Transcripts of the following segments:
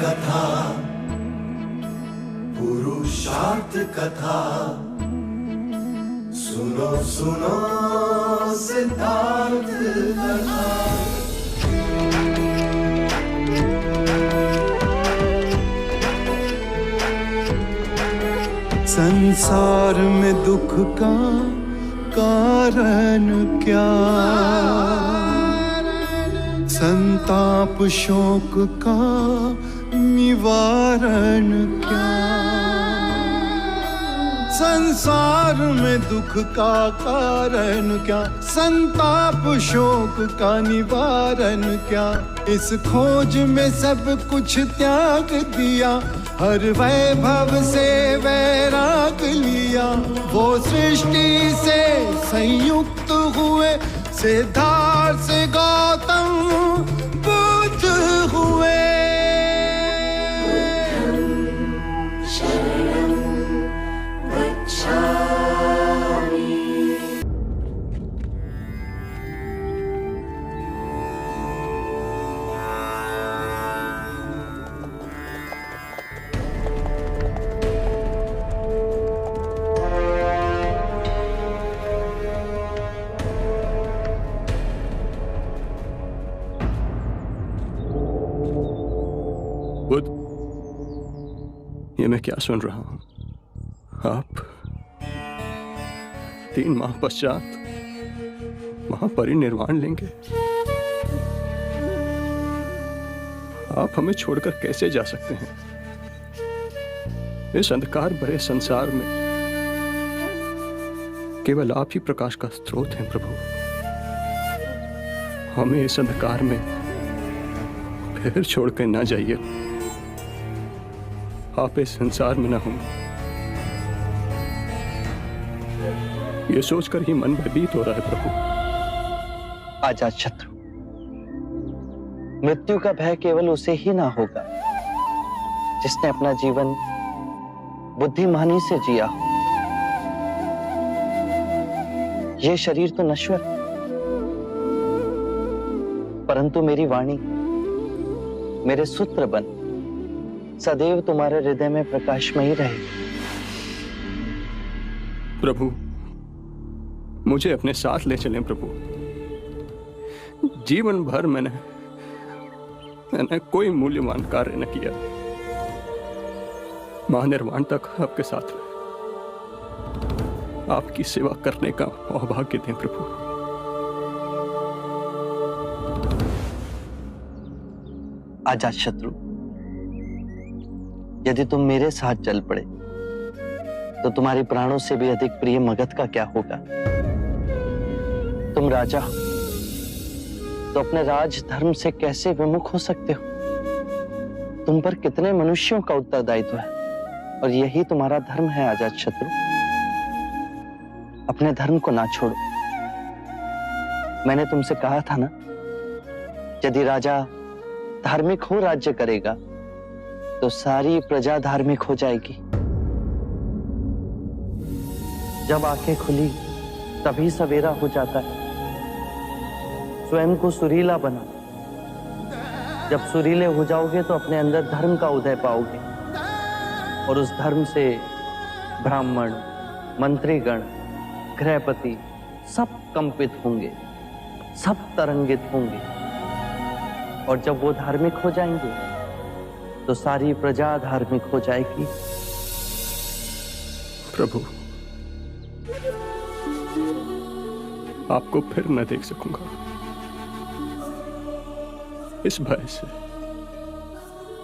कथा, पुरुषार्थ कथा, सुनो सुनो सिद्धार्थ कथा। संसार में दुख का कारण क्या, संताप शोक का निवारण क्या। संसार में दुख का कारण क्या, संताप शोक का निवारण क्या। इस खोज में सब कुछ त्याग दिया, हर वैभव से वैराग लिया। वो सृष्टि से संयुक्त हुए, सिद्धार्थ से गौतम बुद्ध हुए। बुद्ध, ये मैं क्या सुन रहा हूं? आप 3 माह पश्चात महापरिनिर्वाण लेंगे। आप हमें छोड़कर कैसे जा सकते हैं? इस अंधकार भरे संसार में केवल आप ही प्रकाश का स्रोत हैं प्रभु। हमें इस अंधकार में फिर छोड़कर ना जाइए। आप इस संसार में ना हों, यह सोचकर ही मन भयभीत हो रहा है प्रभु। अजातशत्रु, मृत्यु का भय केवल उसे ही ना होगा जिसने अपना जीवन बुद्धिमानी से जिया हो। यह शरीर तो नश्वर, परंतु मेरी वाणी, मेरे सूत्र बन सदैव तुम्हारे हृदय में प्रकाशमयी रहेगी। प्रभु, मुझे अपने साथ ले चलें प्रभु। जीवन भर मैंने कोई मूल्यवान कार्य न किया। महानिर्वाण तक आपके साथ रहे, आपकी सेवा करने का सौभाग्य दें प्रभु। अजातशत्रु, यदि तुम मेरे साथ चल पड़े तो तुम्हारे प्राणों से भी अधिक प्रिय मगध का क्या होगा। तुम राजा हो तो अपने राज धर्म से कैसे विमुख हो सकते हो? तुम पर कितने मनुष्यों का उत्तरदायित्व है और यही तुम्हारा धर्म है। अजातशत्रु, अपने धर्म को ना छोड़ो। मैंने तुमसे कहा था ना, यदि राजा धार्मिक हो राज्य करेगा तो सारी प्रजा धार्मिक हो जाएगी। जब आंखें खुली तभी सवेरा हो जाता है। स्वयं को सुरीला बना। जब सुरीले हो जाओगे तो अपने अंदर धर्म का उदय पाओगे और उस धर्म से ब्राह्मण, मंत्रीगण, गृहपति सब कंपित होंगे, सब तरंगित होंगे। और जब वो धार्मिक हो जाएंगे तो सारी प्रजा धार्मिक हो जाएगी। प्रभु, आपको फिर न देख सकूंगा। इस भय से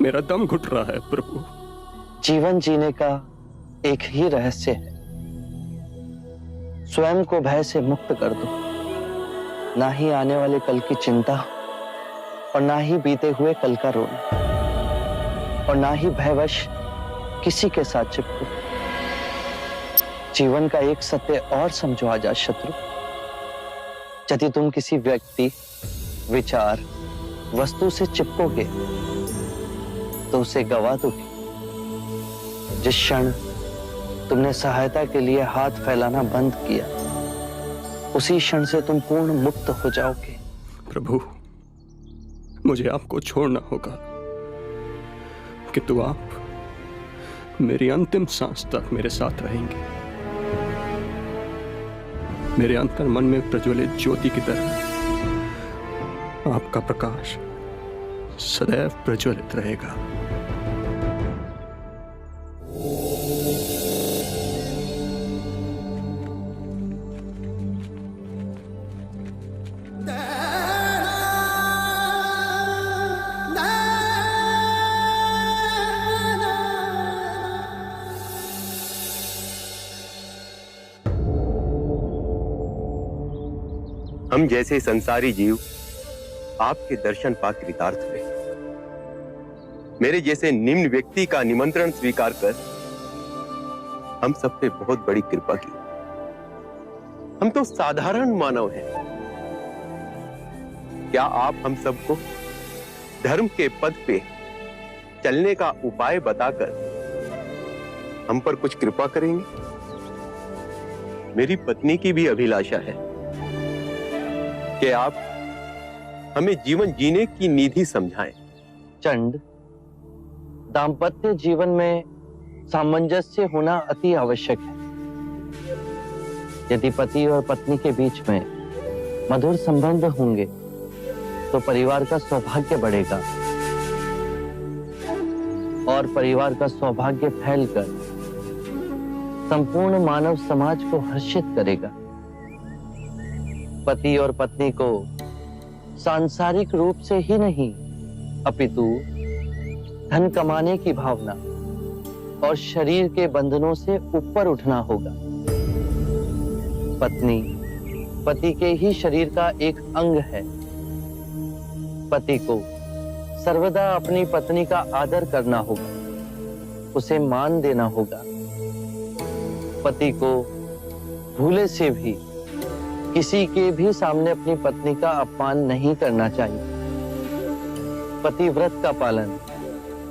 मेरा दम घुट रहा है प्रभु। जीवन जीने का एक ही रहस्य है, स्वयं को भय से मुक्त कर दो। ना ही आने वाले कल की चिंता और ना ही बीते हुए कल का रोना और ना ही भयवश किसी के साथ चिपको। जीवन का एक सत्य और समझो अजातशत्रु, यदि तुम किसी व्यक्ति, विचार, वस्तु से चिपकोगे तो उसे गवा दोगे। जिस क्षण तुमने सहायता के लिए हाथ फैलाना बंद किया, उसी क्षण से तुम पूर्ण मुक्त हो जाओगे। प्रभु, मुझे आपको छोड़ना होगा। किंतु आप मेरी अंतिम सांस तक मेरे साथ रहेंगे, मेरे अंतर मन में प्रज्वलित ज्योति की तरह आपका प्रकाश सदैव प्रज्वलित रहेगा। हम जैसे संसारी जीव आपके दर्शन पा कृतार्थ हुए। मेरे जैसे निम्न व्यक्ति का निमंत्रण स्वीकार कर हम सब पे बहुत बड़ी कृपा की। हम तो साधारण मानव हैं। क्या आप हम सबको धर्म के पद पे चलने का उपाय बताकर हम पर कुछ कृपा करेंगे? मेरी पत्नी की भी अभिलाषा है कि आप हमें जीवन जीने की निधि समझाएं। चंड, दाम्पत्य जीवन में सामंजस्य होना अति आवश्यक है। यदि पति और पत्नी के बीच में मधुर संबंध होंगे तो परिवार का सौभाग्य बढ़ेगा और परिवार का सौभाग्य फैलकर संपूर्ण मानव समाज को हर्षित करेगा। पति और पत्नी को सांसारिक रूप से ही नहीं अपितु धन कमाने की भावना और शरीर के बंधनों से ऊपर उठना होगा। पत्नी पति के ही शरीर का एक अंग है। पति को सर्वदा अपनी पत्नी का आदर करना होगा, उसे मान देना होगा। पति को भूले से भी किसी के भी सामने अपनी पत्नी का अपमान नहीं करना चाहिए। पतिव्रत का पालन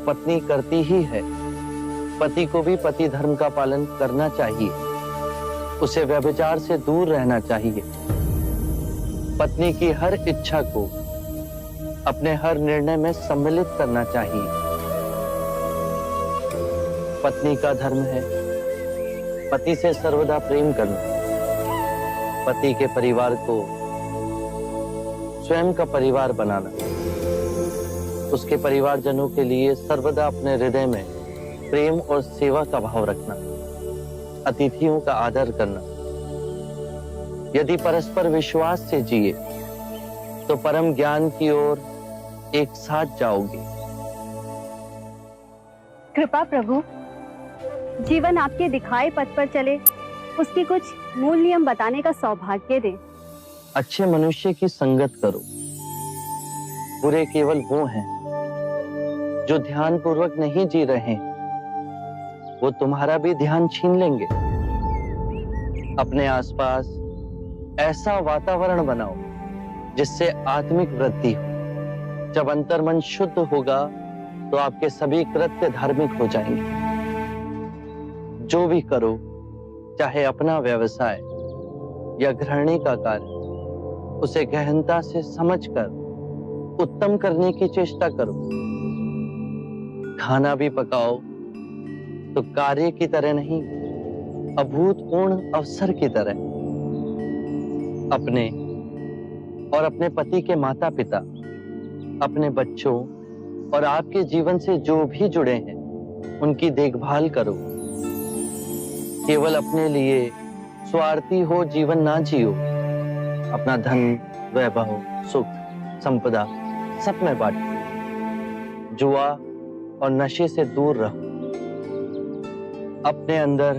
पत्नी करती ही है। पति को भी पति धर्म का पालन करना चाहिए। उसे व्यभिचार से दूर रहना चाहिए। पत्नी की हर इच्छा को अपने हर निर्णय में सम्मिलित करना चाहिए। पत्नी का धर्म है पति से सर्वदा प्रेम करना। पति के परिवार को स्वयं का परिवार बनाना, उसके परिवारजनों के लिए सर्वदा अपने हृदय में प्रेम और सेवा का भाव रखना, अतिथियों का आदर करना। यदि परस्पर विश्वास से जिए तो परम ज्ञान की ओर एक साथ जाओगे। कृपा प्रभु, जीवन आपके दिखाए पथ पर चले, उसके कुछ मूल नियम बताने का सौभाग्य दें। अच्छे मनुष्य की संगत करो। बुरे केवल वो हैं जो ध्यान पूर्वक नहीं जी रहे। वो तुम्हारा भी ध्यान छीन लेंगे। अपने आसपास ऐसा वातावरण बनाओ जिससे आत्मिक वृद्धि हो। जब अंतर्मन शुद्ध होगा तो आपके सभी कृत्य धार्मिक हो जाएंगे। जो भी करो, चाहे अपना व्यवसाय या गृहिणी का कार्य, उसे गहनता से समझकर उत्तम करने की चेष्टा करो। खाना भी पकाओ तो कार्य की तरह नहीं, अभूतपूर्ण अवसर की तरह। अपने और अपने पति के माता पिता, अपने बच्चों और आपके जीवन से जो भी जुड़े हैं उनकी देखभाल करो। केवल अपने लिए स्वार्थी हो जीवन ना जियो। अपना धन, वैभव, सुख, संपदा सब में बांटो। जुआ और नशे से दूर रहो। अपने अंदर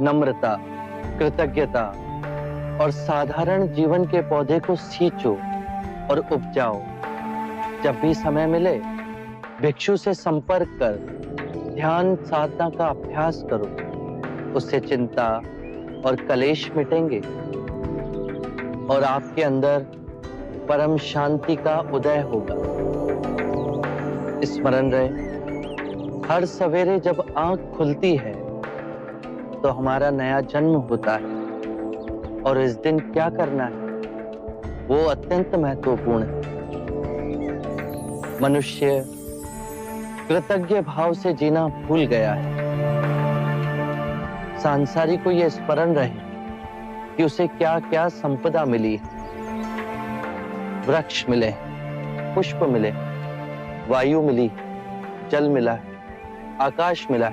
नम्रता, कृतज्ञता और साधारण जीवन के पौधे को सींचो और उपजाओ। जब भी समय मिले भिक्षु से संपर्क कर ध्यान साधना का अभ्यास करो। उससे चिंता और कलेश मिटेंगे और आपके अंदर परम शांति का उदय होगा। स्मरण रहे, हर सवेरे जब आंख खुलती है तो हमारा नया जन्म होता है और इस दिन क्या करना है वो अत्यंत महत्वपूर्ण है। मनुष्य कृतज्ञ भाव से जीना भूल गया है। सांसारी को यह स्मरण रहे कि उसे क्या क्या संपदा मिली है। वृक्ष मिले, पुष्प मिले, वायु मिली, जल मिला, आकाश मिला।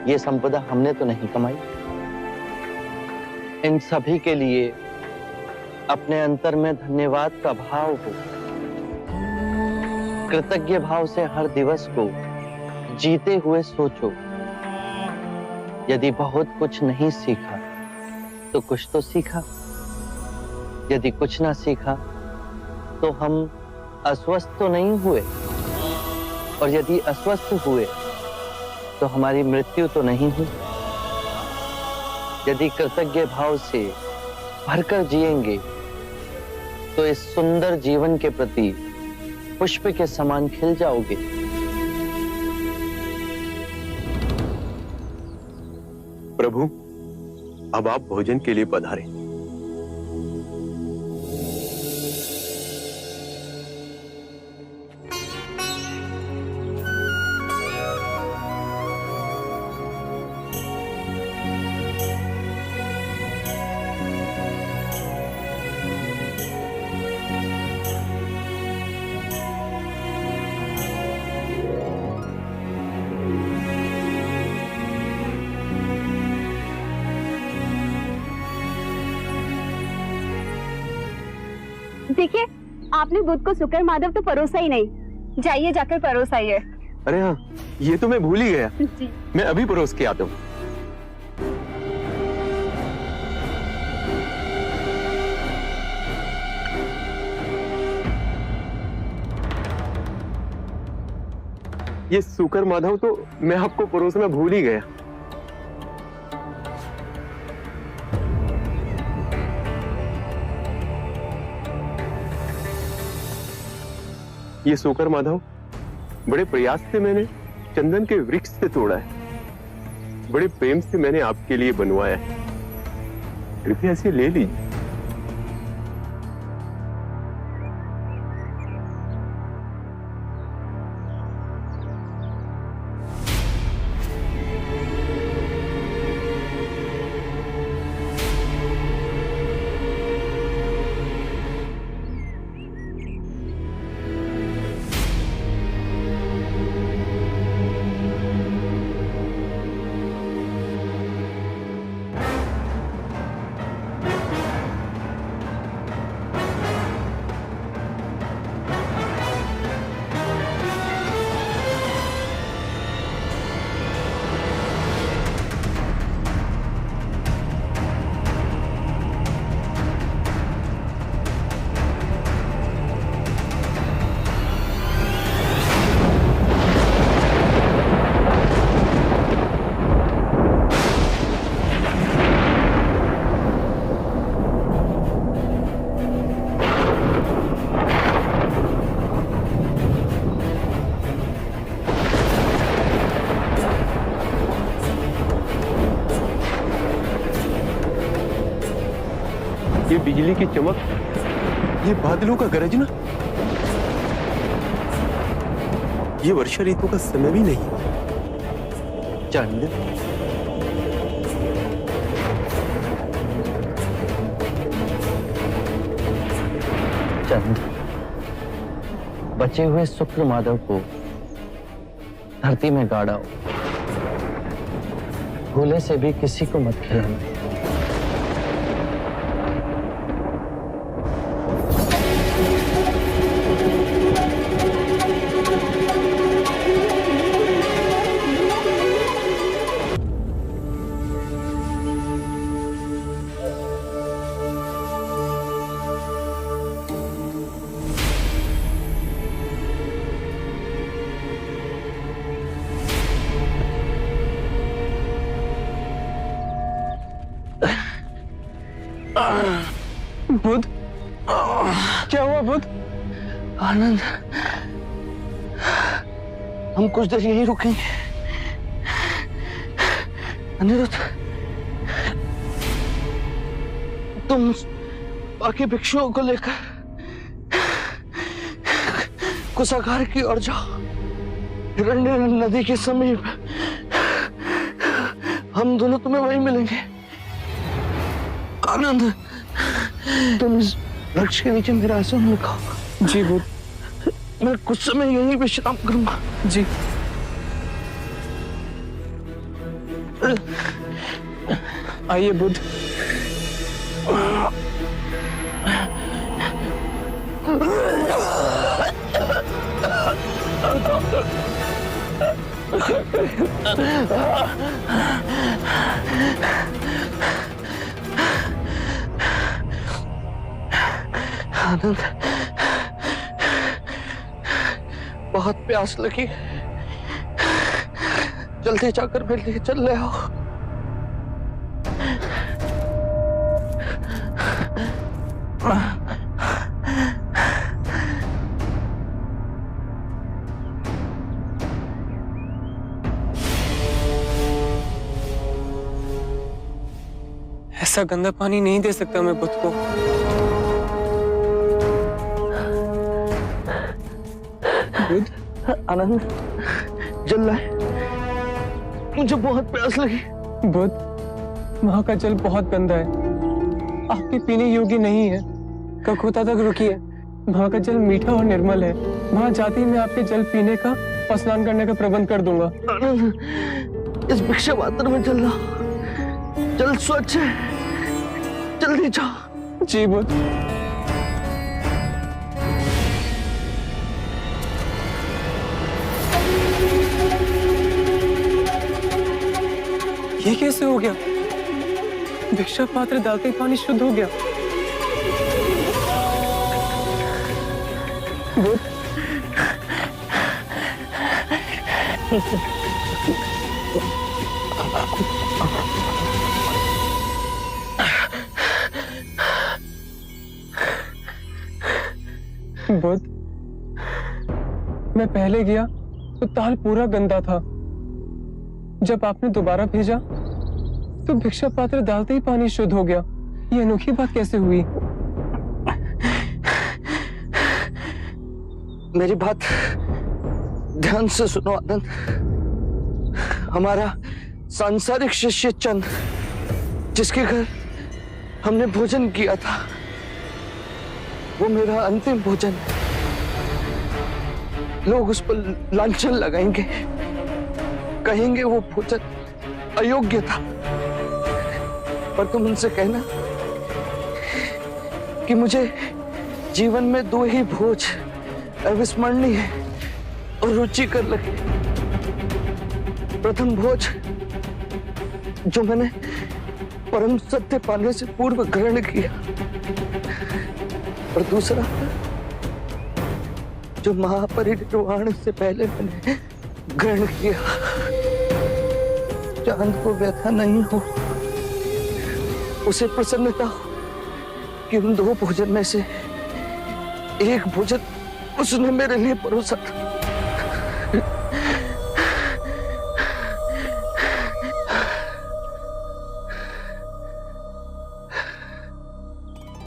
ये संपदा हमने तो नहीं कमाई। इन सभी के लिए अपने अंतर में धन्यवाद का भाव हो। कृतज्ञ भाव से हर दिवस को जीते हुए सोचो। यदि बहुत कुछ नहीं सीखा तो कुछ तो सीखा। यदि कुछ ना सीखा तो हम अस्वस्थ तो नहीं हुए, और यदि अस्वस्थ हुए तो हमारी मृत्यु तो नहीं हुई। यदि कृतज्ञ भाव से भरकर जिएंगे तो इस सुंदर जीवन के प्रति पुष्प के समान खिल जाओगे। प्रभु, अब आप भोजन के लिए पधारें। देखिए, आपने बुध को शुक्र माधव तो परोसा ही नहीं। जाइए जाकर परोसाइए। अरे हाँ, ये तो मैं भूल ही गया। जी। मैं अभी परोस के आता हूँ। ये शुक्र माधव तो मैं आपको परोसना भूल ही गया। ये शुक्र माधव बड़े प्रयास से मैंने चंदन के वृक्ष से तोड़ा है। बड़े प्रेम से मैंने आपके लिए बनवाया है। कृपया इसे ले लीजिए। ये बिजली की चमक, ये बादलों का गरजना, ये वर्षा ऋतु का समय भी नहीं। चंद, चंद, बचे हुए शुक्र माधव को धरती में गाड़ाओ। भूले से भी किसी को मत खिलाना। बुध, क्या हुआ बुध? आनंद, हम कुछ देर यहीं रुकेंगे। अनिरुद्ध, तुम बाकी भिक्षुओं को लेकर कुशागार की ओर जाओ। हिरण्य नदी के समीप हम दोनों तुम्हें वहीं मिलेंगे। आनंद, तुम इस वृक्ष के नीचे मेरा आसन लगाओ। जी बुद्ध। मैं कुछ समय यहीं विश्राम करूंगा। जी। आइए बुद्ध। आनंद, बहुत प्यास लगी, जल्दी जाकर मेरे लिए चल ले आओ। ऐसा गंदा पानी नहीं दे सकता मैं बुद्ध को। बुद्ध। आनंद, जल लाए, मुझे बहुत प्यास लगी। बुद्ध, वहाँ का जल बहुत गंदा है, आपके पीने योग्य नहीं है। ककोता तक रुकिए, वहाँ का जल मीठा और निर्मल है। वहाँ जाते ही मैं आपके जल पीने का और स्नान करने का प्रबंध कर दूंगा। आनंद, इस भिक्षा पात्र में जल लाओ, जल स्वच्छ है, जल्दी जाओ। जी बुद्ध। ये कैसे हो गया? भिक्षा पात्र डालते ही पानी शुद्ध हो गया। बुद्ध। बुद्ध, मैं पहले गया तो ताल पूरा गंदा था। जब आपने दोबारा भेजा तो भिक्षा पात्र डालते ही पानी शुद्ध हो गया। ये अनोखी बात कैसे हुई? मेरी बात ध्यान से सुनो आनंद। हमारा सांसारिक शिष्य चंद, जिसके घर हमने भोजन किया था, वो मेरा अंतिम भोजन है। लोग उस पर लांछन लगाएंगे, कहेंगे वो भोजन अयोग्य था। पर तुम उनसे कहना कि मुझे जीवन में 2 ही भोज अविस्मरणीय और रुचिकर लगे। प्रथम भोज जो मैंने परम सत्य पाने से पूर्व ग्रहण किया, और दूसरा जो महापरिनिर्वाण से पहले मैंने ग्रहण किया। चांद को व्यथा नहीं हो, उसे प्रसन्नता हो कि उन 2 भोजन में से एक भोजन उसने मेरे लिए परोसा था।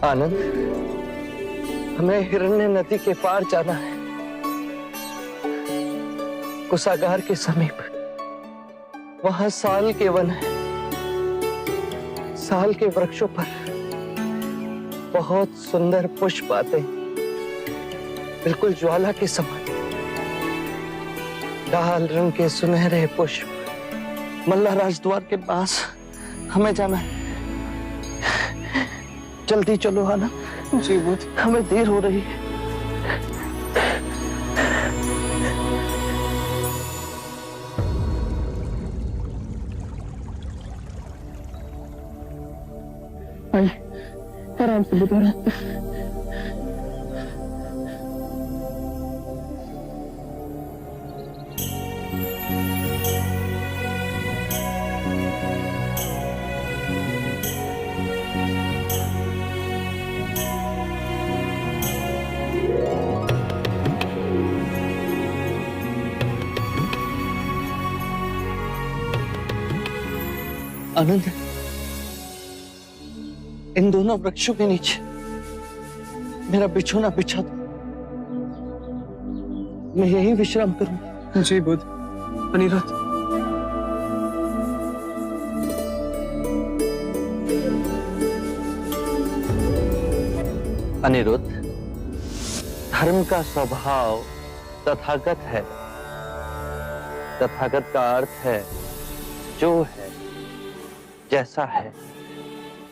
आनंद, हमें हिरण्य नदी के पार जाना है, कुशागार के समीप। वहां साल के वन है। साल के वृक्षों पर बहुत सुंदर पुष्प आते हैं, बिल्कुल ज्वाला के समान। लाल रंग के सुनहरे पुष्प। मल्ला राजद्वार के पास हमें जाना है। जल्दी चलो आनंद। जी बुद्ध। हमें देर हो रही है। आइए, आराम से बुद्ध, आराम से। आनंद, इन दोनों वृक्षों के नीचे मेरा बिछोना बिछा दो। मैं यही विश्राम करूंगा। जी बुद्ध। अनिरुद्ध। अनिरुद्ध, धर्म का स्वभाव तथागत है। तथागत का अर्थ है जो है, जैसा है।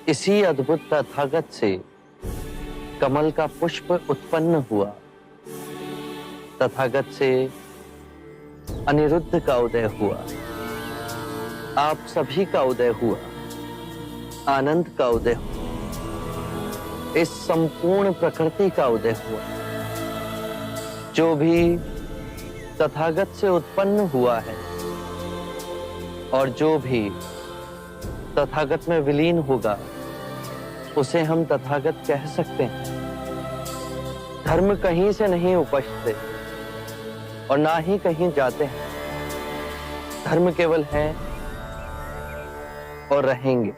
इसी अद्भुत तथागत से कमल का पुष्प उत्पन्न हुआ। तथागत से अनिरुद्ध का उदय हुआ। आप सभी का उदय हुआ। आनंद का उदय हुआ। इस संपूर्ण प्रकृति का उदय हुआ। जो भी तथागत से उत्पन्न हुआ है और जो भी तथागत में विलीन होगा, उसे हम तथागत कह सकते हैं। धर्म कहीं से नहीं उपजते और ना ही कहीं जाते हैं। धर्म केवल है और रहेंगे।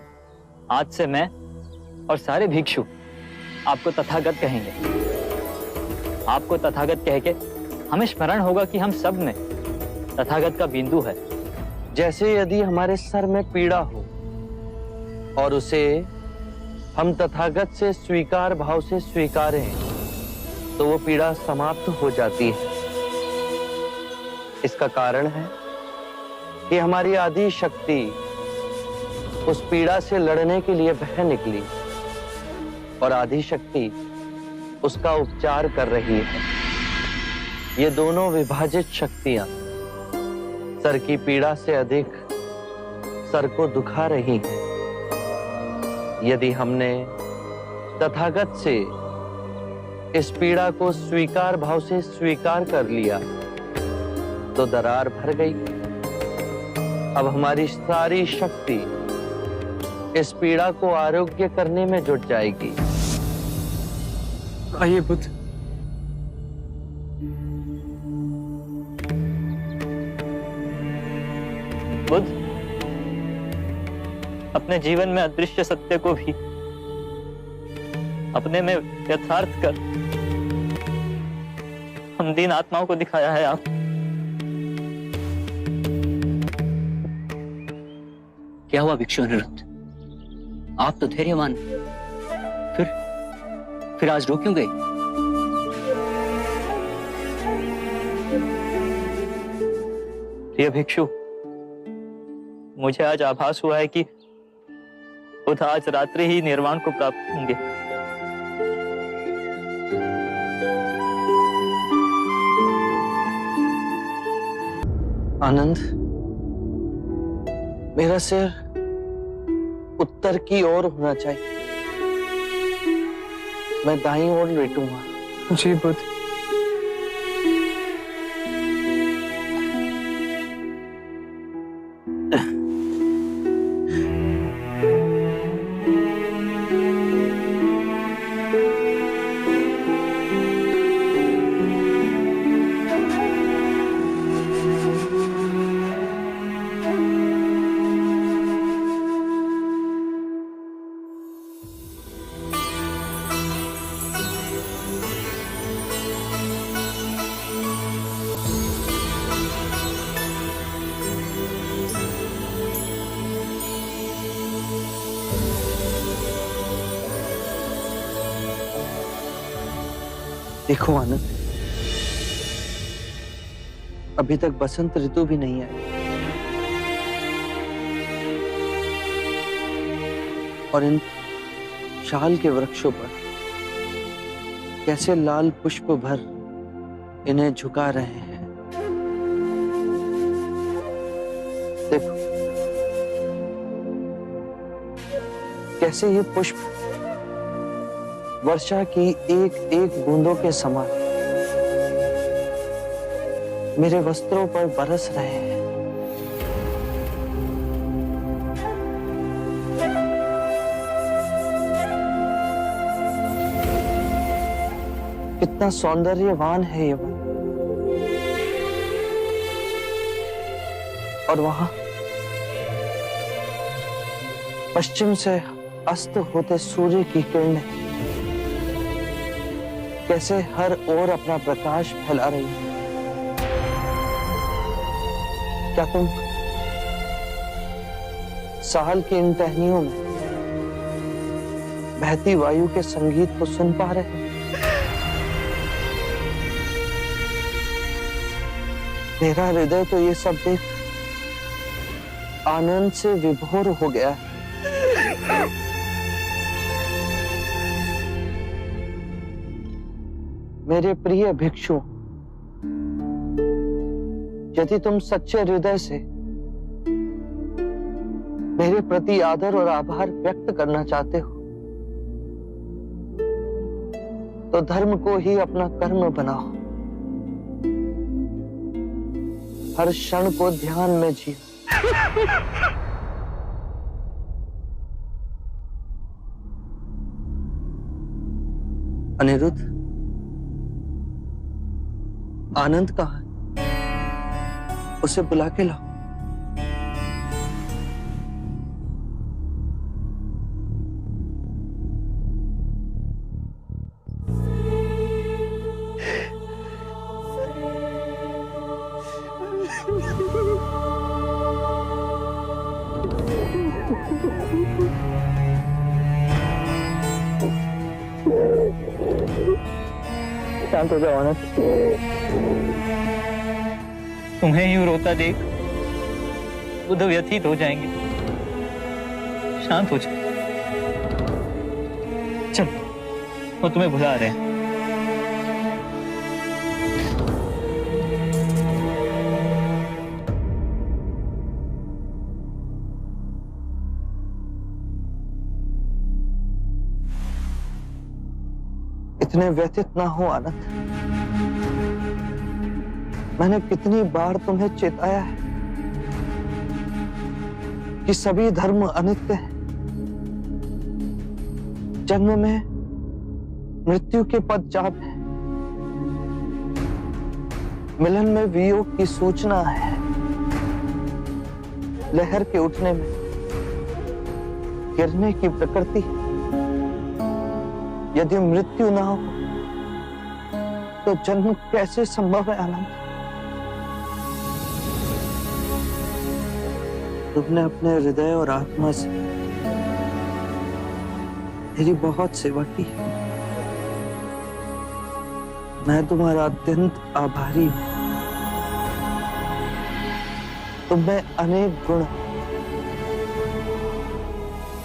आज से मैं और सारे भिक्षु आपको तथागत कहेंगे। आपको तथागत कह के हमें स्मरण होगा कि हम सब में तथागत का बिंदु है। जैसे यदि हमारे सर में पीड़ा हो और उसे हम तथागत से स्वीकार भाव से स्वीकारें, तो वो पीड़ा समाप्त हो जाती है। इसका कारण है कि हमारी आदि शक्ति उस पीड़ा से लड़ने के लिए बह निकली और आदि शक्ति उसका उपचार कर रही है। ये दोनों विभाजित शक्तियां सर की पीड़ा से अधिक सर को दुखा रही हैं। यदि हमने तथागत से इस पीड़ा को स्वीकार भाव से स्वीकार कर लिया, तो दरार भर गई। अब हमारी सारी शक्ति इस पीड़ा को आरोग्य करने में जुट जाएगी। आइए बुद्ध। बुद्ध, अपने जीवन में अदृश्य सत्य को भी अपने में यथार्थ कर हम दीन आत्माओं को दिखाया है। आप क्या हुआ भिक्षु अनिरुद्ध? आप तो धैर्यवान, फिर आज रो क्यों गए? प्रिय भिक्षु, मुझे आज आभास हुआ है कि खुद आज रात्रि ही निर्वाण को प्राप्त होंगे। आनंद, मेरा सिर उत्तर की ओर होना चाहिए। मैं दाईं ओर लेटूंगा। जी बुद्ध। देखो आनंद, अभी तक बसंत ऋतु भी नहीं आई और इन शाल के वृक्षों पर कैसे लाल पुष्प भर इन्हें झुका रहे हैं। देखो कैसे ये पुष्प वर्षा की एक एक बूंदों के समान मेरे वस्त्रों पर बरस रहे हैं। कितना सौंदर्यवान है ये वन। और वहां पश्चिम से अस्त होते सूर्य की किरणें कैसे हर ओर अपना प्रकाश फैला रही है। क्या तुम साल की इन टहनियों में बहती वायु के संगीत को सुन पा रहे हो? मेरा हृदय तो ये सब देख आनंद से विभोर हो गया है। मेरे प्रिय भिक्षु, यदि तुम सच्चे हृदय से मेरे प्रति आदर और आभार व्यक्त करना चाहते हो तो धर्म को ही अपना कर्म बनाओ। हर क्षण को ध्यान में जियो। अनिरुद्ध, आनंद कहाँ है? उसे बुला के लाओ। शांत हो जाओ आनंद। तुम्हें यूं रोता देख वो तो व्यथित हो जाएंगे। शांत हो जाओ। चल, वो तुम्हें बुला रहे हैं। इतने व्यथित ना हो आनंद। मैंने कितनी बार तुम्हें चेताया है कि सभी धर्म अनित्य है। जन्म में मृत्यु के पदचाप है, मिलन में वियोग की सूचना है, लहर के उठने में गिरने की प्रकृति है। यदि मृत्यु ना हो तो जन्म कैसे संभव है आनंद? तुमने अपने हृदय और आत्मा से मेरी बहुत सेवा की। मैं तुम्हारा अत्यंत आभारी हूं। तुम में अनेक गुण,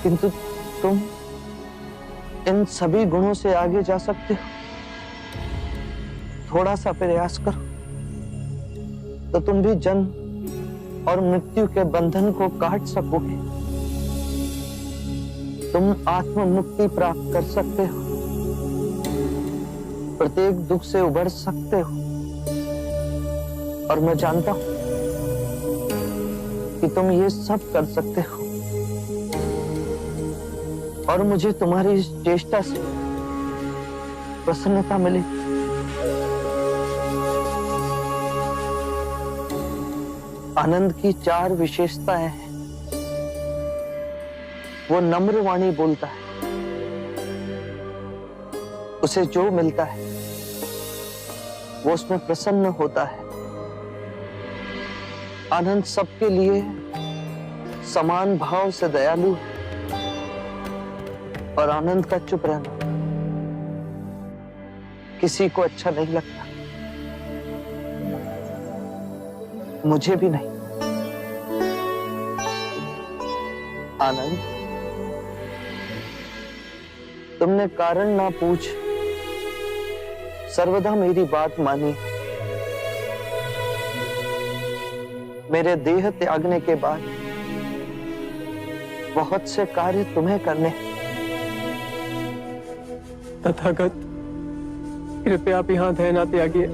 किंतु तुम इन सभी गुणों से आगे जा सकते हो। थोड़ा सा प्रयास करो तो तुम भी जन्म और मृत्यु के बंधन को काट सकोगे। तुम आत्म मुक्ति प्राप्त कर सकते हो, प्रत्येक दुख से उबर सकते हो। और मैं जानता हूं कि तुम ये सब कर सकते हो, और मुझे तुम्हारी इस चेष्टा से प्रसन्नता मिलेगी। आनंद की 4 विशेषताएं हैं। वो नम्र वाणी बोलता है, उसे जो मिलता है वो उसमें प्रसन्न होता है। आनंद सबके लिए समान भाव से दयालु है, और आनंद का चुप रहना किसी को अच्छा नहीं लगता, मुझे भी नहीं। आनंद, तुमने कारण ना पूछ सर्वदा मेरी बात मानी। मेरे देह त्यागने के बाद बहुत से कार्य तुम्हें करने। तथागत, कृपया आप यहाँ दया ना त्यागिए।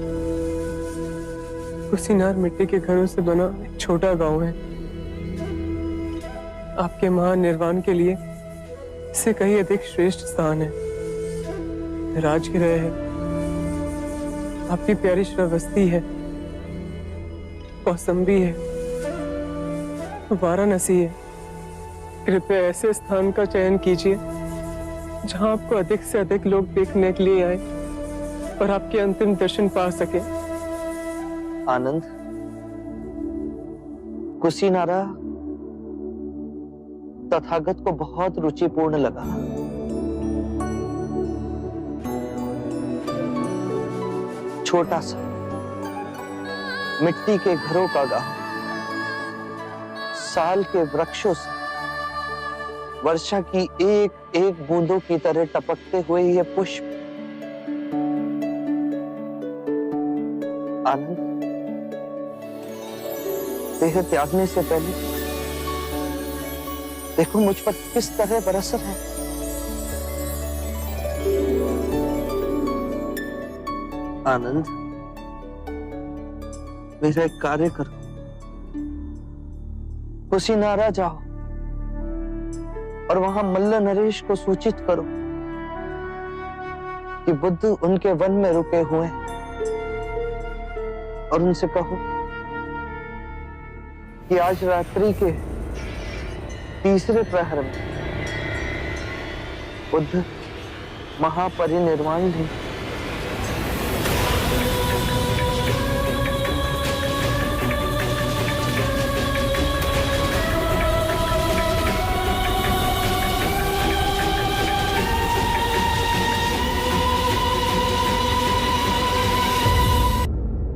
कुशीनार मिट्टी के घरों से बना एक छोटा गांव है। आपके महान निर्वाण के लिए इससे कहीं अधिक श्रेष्ठ स्थान है। राजगृह है, आपकी प्यारी श्रावस्ती है, कौसंबी है, वाराणसी है। कृपया ऐसे स्थान का चयन कीजिए जहां आपको अधिक से अधिक लोग देखने के लिए आए और आपके अंतिम दर्शन पा सके। आनंद, कुशीनारा तथागत को बहुत रुचिपूर्ण लगा। छोटा सा मिट्टी के घरों का गांव, साल के वृक्षों से वर्षा की एक एक बूंदों की तरह टपकते हुए ये पुष्प आनंद देह त्यागने से पहले देखो मुझ पर किस तरह बरस रहे हैं। आनंद, मेरा एक कार्य करो, कुशीनारा जाओ और वहां मल्ल नरेश को सूचित करो कि बुद्ध उनके वन में रुके हुए हैं और उनसे कहो कि आज रात्रि के तीसरे प्रहर में बुद्ध महापरिनिर्वाण लें।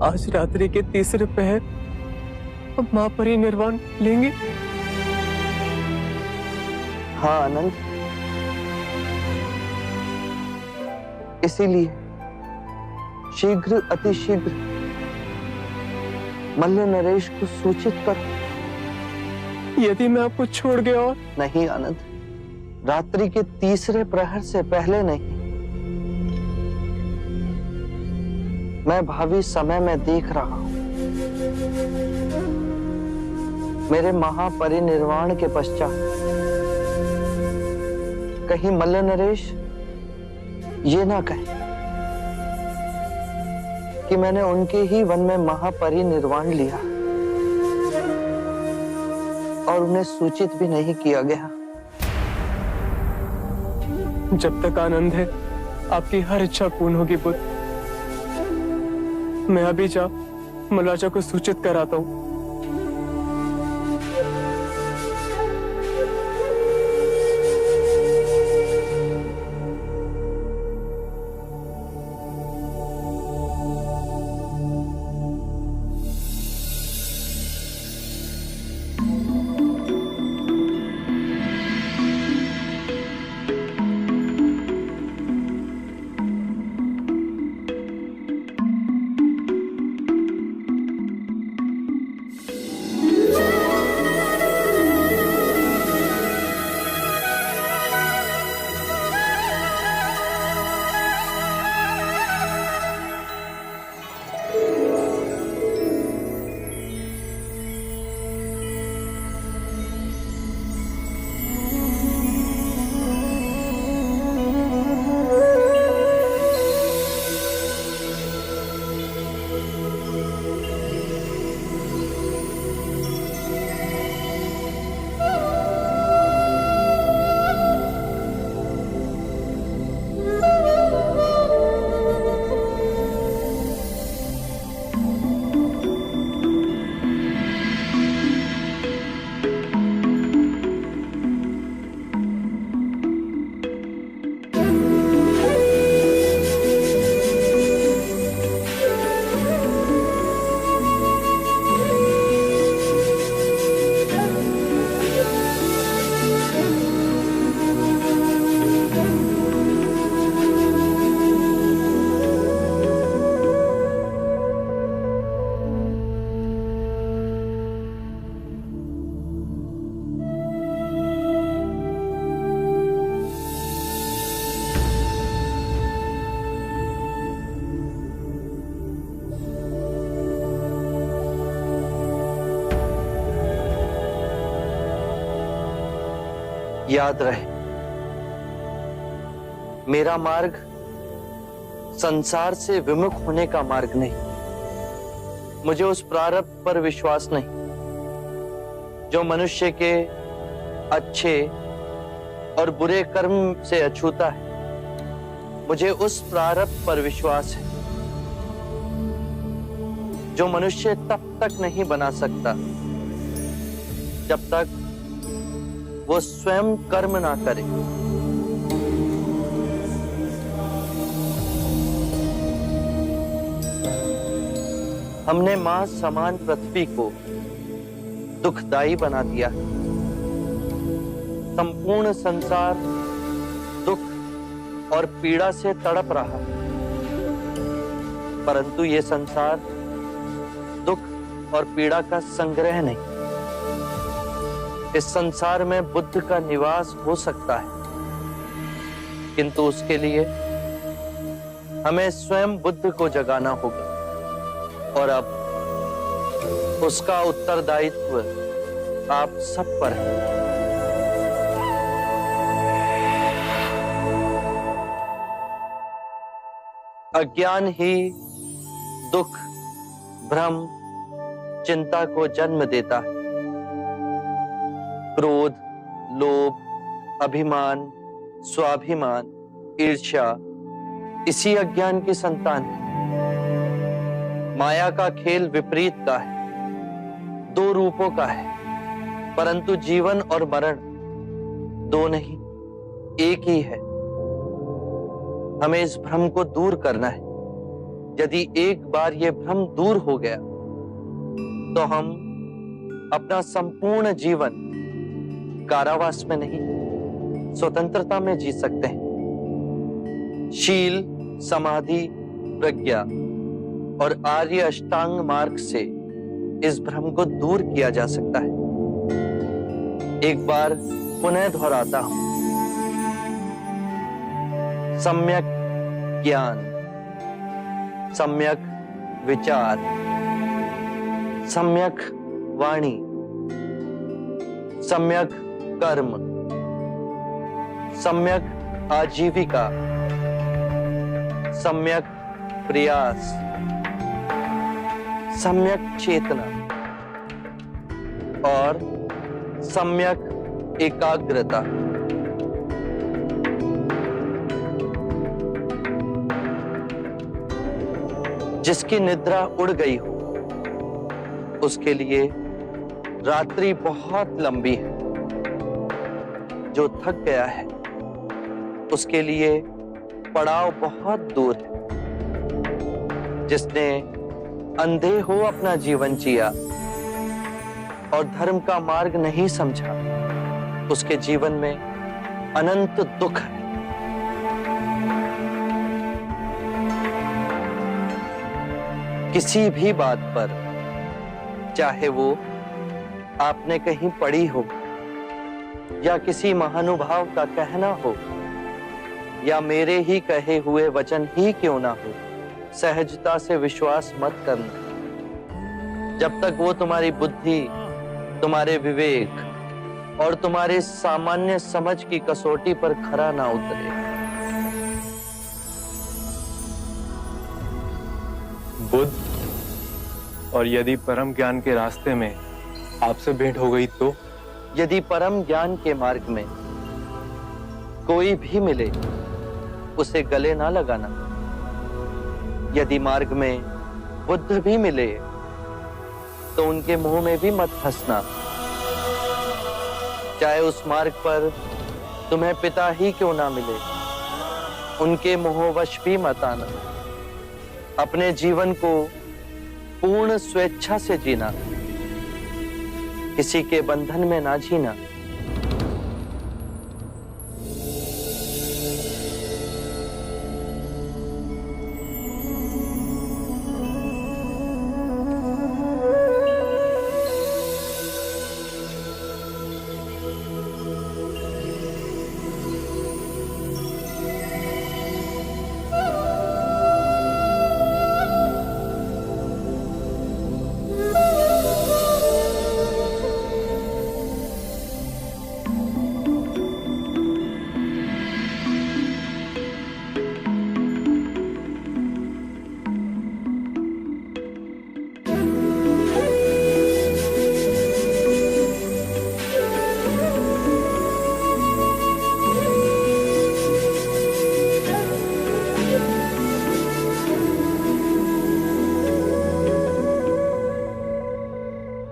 आज रात्रि के तीसरे पहर हम महापरिनिर्वाण लेंगे। हाँ आनंद, इसीलिए शीघ्र अतिशीघ्र मल्ल नरेश को सूचित करो। यदि मैं आपको छोड़ गया और नहीं आनंद, रात्रि के तीसरे प्रहर से पहले नहीं। मैं भावी समय में देख रहा हूं, मेरे महापरिनिर्वाण के पश्चात कहीं मल्ल नरेश ये ना कहे कि मैंने उनके ही वन में महापरिनिर्वाण लिया और उन्हें सूचित भी नहीं किया गया। जब तक आनंद है आपकी हर इच्छा पूर्ण होगी बुद्ध। मैं अभी जा मल्लाचा को सूचित कराता हूं। याद रहे, मेरा मार्ग संसार से विमुख होने का मार्ग नहीं। मुझे उस प्रारब्ध पर विश्वास नहीं जो मनुष्य के अच्छे और बुरे कर्म से अछूता है। मुझे उस प्रारब्ध पर विश्वास है जो मनुष्य तब तक नहीं बना सकता जब तक वो स्वयं कर्म ना करे। हमने मां समान पृथ्वी को दुखदाई बना दिया। संपूर्ण संसार दुख और पीड़ा से तड़प रहा, परंतु ये संसार दुख और पीड़ा का संग्रह नहीं। इस संसार में बुद्ध का निवास हो सकता है, किंतु उसके लिए हमें स्वयं बुद्ध को जगाना होगा। और अब उसका उत्तरदायित्व आप सब पर है। अज्ञान ही दुख, भ्रम, चिंता को जन्म देता है। क्रोध, लोभ, अभिमान, स्वाभिमान, ईर्ष्या इसी अज्ञान की संतान है। माया का खेल विपरीत का है, दो रूपों का है, परंतु जीवन और मरण दो नहीं, एक ही है। हमें इस भ्रम को दूर करना है। यदि एक बार यह भ्रम दूर हो गया तो हम अपना संपूर्ण जीवन कारावास में नहीं, स्वतंत्रता में जी सकते हैं। शील, समाधि, प्रज्ञा और आर्य अष्टांग मार्ग से इस भ्रम को दूर किया जा सकता है। एक बार पुनः दोहराता हूं, सम्यक ज्ञान, सम्यक विचार, सम्यक वाणी, सम्यक कर्म, सम्यक आजीविका, सम्यक प्रयास, सम्यक चेतना और सम्यक एकाग्रता। जिसकी निद्रा उड़ गई हो उसके लिए रात्रि बहुत लंबी है। जो थक गया है उसके लिए पड़ाव बहुत दूर है। जिसने अंधे हो अपना जीवन जिया और धर्म का मार्ग नहीं समझा, उसके जीवन में अनंत दुख है। किसी भी बात पर, चाहे वो आपने कहीं पढ़ी हो या किसी महानुभाव का कहना हो या मेरे ही कहे हुए वचन ही क्यों ना हो, सहजता से विश्वास मत करना। जब तक वो तुम्हारी बुद्धि, तुम्हारे विवेक और तुम्हारे सामान्य समझ की कसौटी पर खरा ना उतरे। बुद्ध, और यदि परम ज्ञान के रास्ते में आपसे भेंट हो गई तो? यदि परम ज्ञान के मार्ग में कोई भी मिले उसे गले ना लगाना। यदि मार्ग में बुद्ध भी मिले तो उनके मुंह में भी मत फंसना। चाहे उस मार्ग पर तुम्हें पिता ही क्यों ना मिले, उनके मोहवश भी मत आना। अपने जीवन को पूर्ण स्वेच्छा से जीना, किसी के बंधन में ना जीना।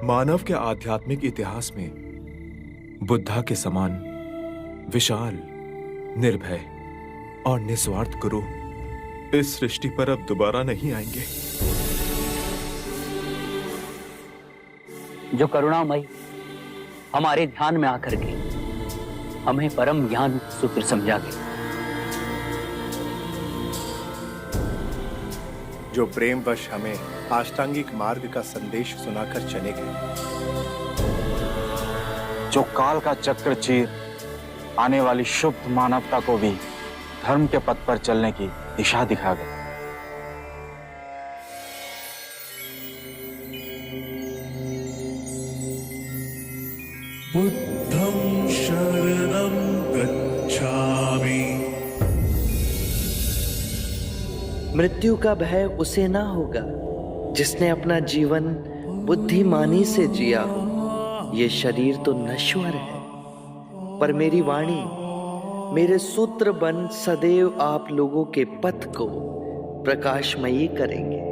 मानव के आध्यात्मिक इतिहास में बुद्धा के समान विशाल, निर्भय और निस्वार्थ गुरु इस सृष्टि पर अब दोबारा नहीं आएंगे। जो करुणामयी हमारे ध्यान में आकर के हमें परम ज्ञान सूत्र समझा गए, जो प्रेमवश हमें अष्टांगिक मार्ग का संदेश सुनाकर चले गए, जो काल का चक्र चीर आने वाली शुभ मानवता को भी धर्म के पथ पर चलने की दिशा दिखा गए। बुद्धं शरणं गच्छामि। मृत्यु का भय उसे ना होगा जिसने अपना जीवन बुद्धिमानी से जिया हो। ये शरीर तो नश्वर है, पर मेरी वाणी, मेरे सूत्र बन सदैव आप लोगों के पथ को प्रकाशमयी करेंगे।